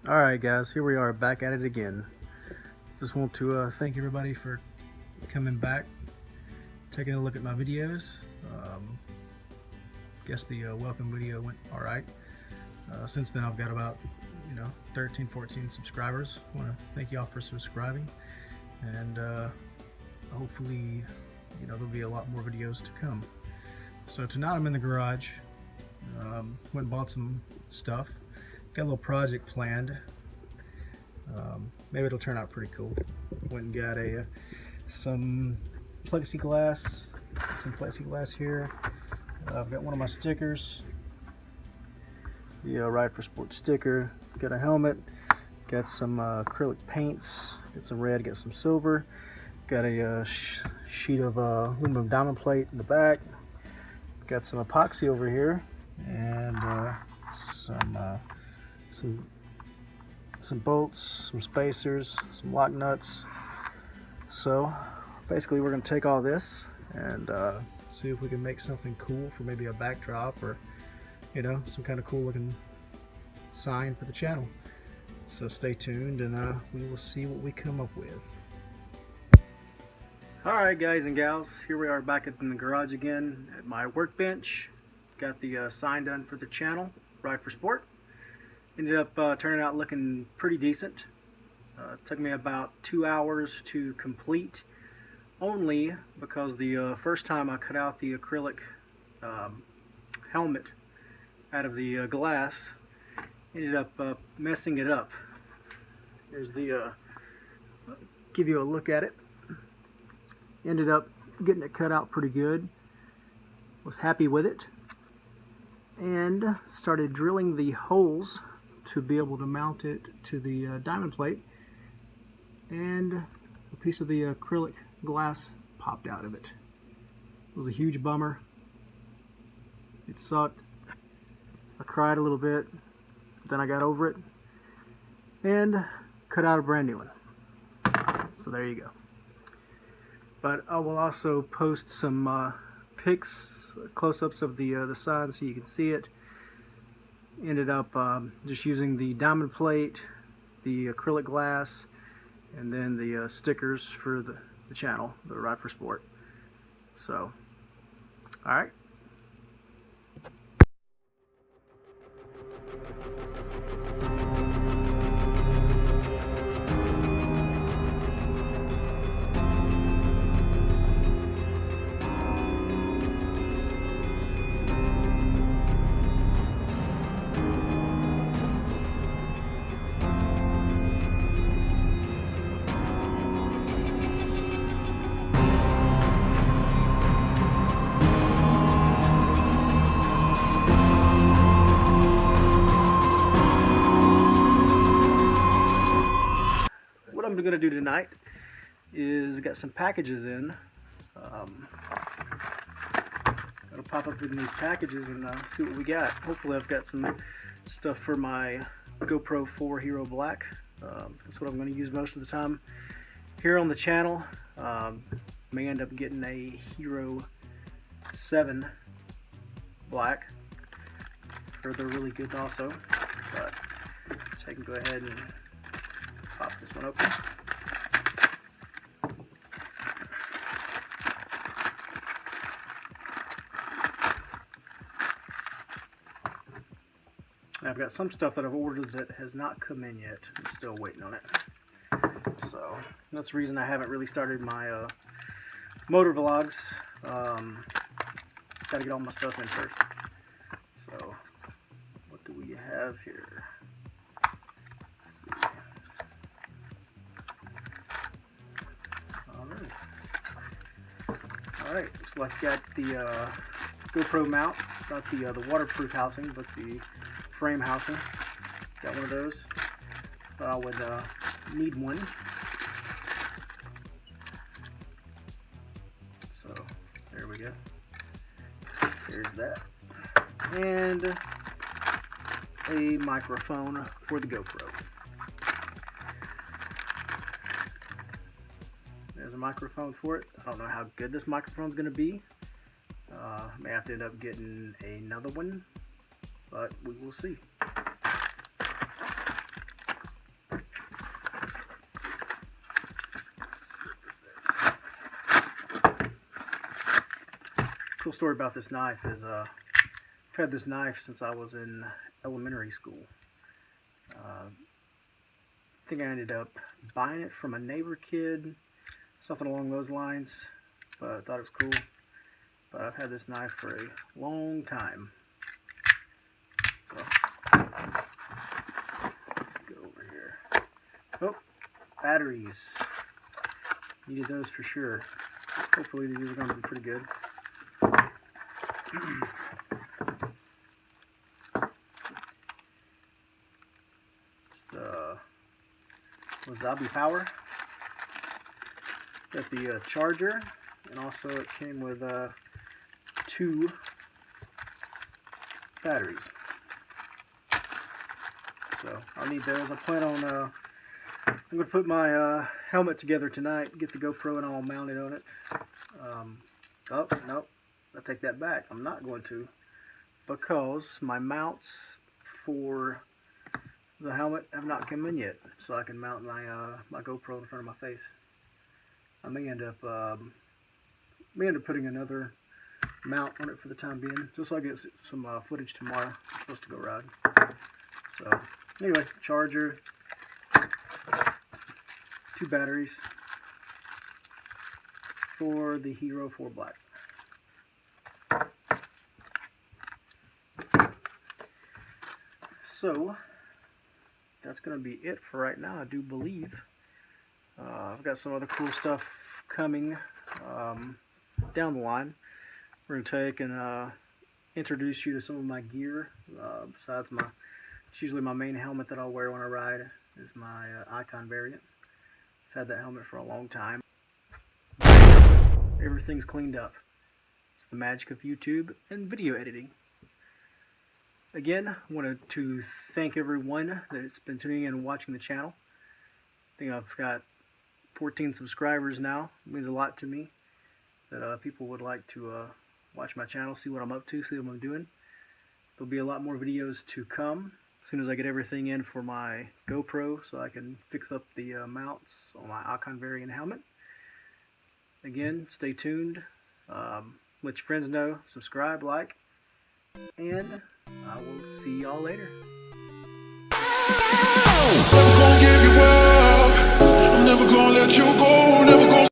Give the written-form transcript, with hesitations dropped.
Alright guys, here we are back at it again. Just want to thank everybody for coming back, taking a look at my videos. Guess the welcome video went alright. Since then I've got about 13, 14 subscribers. I want to thank y'all for subscribing, and hopefully there'll be a lot more videos to come. So tonight I'm in the garage. Went and bought some stuff. Got a little project planned. Maybe it'll turn out pretty cool. Went and got some plexiglass here. I've got one of my stickers, the Ride4Sport sticker. Got a helmet. Got some acrylic paints. Got some red. Got some silver. Got a sheet of aluminum diamond plate in the back. Got some epoxy over here, and some bolts, some spacers, some lock nuts. So basically we're going to take all this and see if we can make something cool for maybe a backdrop, or some kind of cool looking sign for the channel. So stay tuned, and we will see what we come up with. Alright guys and gals, here we are back in the garage again at my workbench. Got the sign done for the channel, Ride4Sport. Ended up turning out looking pretty decent. Took me about 2 hours to complete, only because the first time I cut out the acrylic helmet out of the glass, ended up messing it up. Here's the give you a look at it. Ended up getting it cut out pretty good. Was happy with it, and started drilling the holes to be able to mount it to the diamond plate, and a piece of the acrylic glass popped out of it. It was a huge bummer. It sucked. I cried a little bit, but then I got over it and cut out a brand new one. So there you go. But I will also post some pics, close-ups of the sign so you can see it. Ended up just using the diamond plate, the acrylic glass, and then the stickers for the channel, the Ride4Sport. So, alright. What I'm going to do tonight is get some packages in. I'll pop up in these packages and see what we got. Hopefully I've got some stuff for my GoPro 4 Hero Black. That's what I'm going to use most of the time here on the channel. May end up getting a Hero 7 Black. Heard they're really good also, but let's take and go ahead and pop this one open. I've got some stuff that I've ordered that has not come in yet. I'm still waiting on it. So that's the reason I haven't really started my motor vlogs. Got to get all my stuff in first. So what do we have here? Alright, looks like I got the GoPro mount. Not the waterproof housing, but the frame housing. Got one of those. Thought I would need one. So there we go. There's that. And a microphone for the GoPro. There's a microphone for it. I don't know how good this microphone's going to be. May have to end up getting another one, but we will see. Cool story about this knife is I've had this knife since I was in elementary school. I think I ended up buying it from a neighbor kid, something along those lines, but I thought it was cool. But I've had this knife for a long time. So let's go over here. Oh, batteries. Needed those for sure. Hopefully these are going to be pretty good. It's the Wasabi Power. Got the charger, and also it came with 2 batteries. So I'll need those. I plan on I'm going to put my helmet together tonight, get the GoPro and all mounted on it. Oh, no, I take that back. I'm not going to, because my mounts for the helmet have not come in yet, so I can mount my my GoPro in front of my face. I may end up putting another mount on it for the time being, just so I get some footage tomorrow. I'm supposed to go ride. So anyway, charger, 2 batteries for the Hero 4 Black. So that's going to be it for right now, I do believe. I've got some other cool stuff coming down the line. We're going to take and introduce you to some of my gear. Besides it's usually my main helmet that I'll wear when I ride is my Icon variant. I've had that helmet for a long time. Everything's cleaned up. It's the magic of YouTube and video editing. Again, I wanted to thank everyone that's been tuning in and watching the channel. I think I've got 14 subscribers now. It means a lot to me that people would like to watch my channel, see what I'm up to, see what I'm doing. There'll be a lot more videos to come as soon as I get everything in for my GoPro so I can fix up the mounts on my Icon variant helmet. Again, stay tuned. Let your friends know, subscribe, like, and I will see y'all later. Never gonna give you up. I'm never gonna let you go.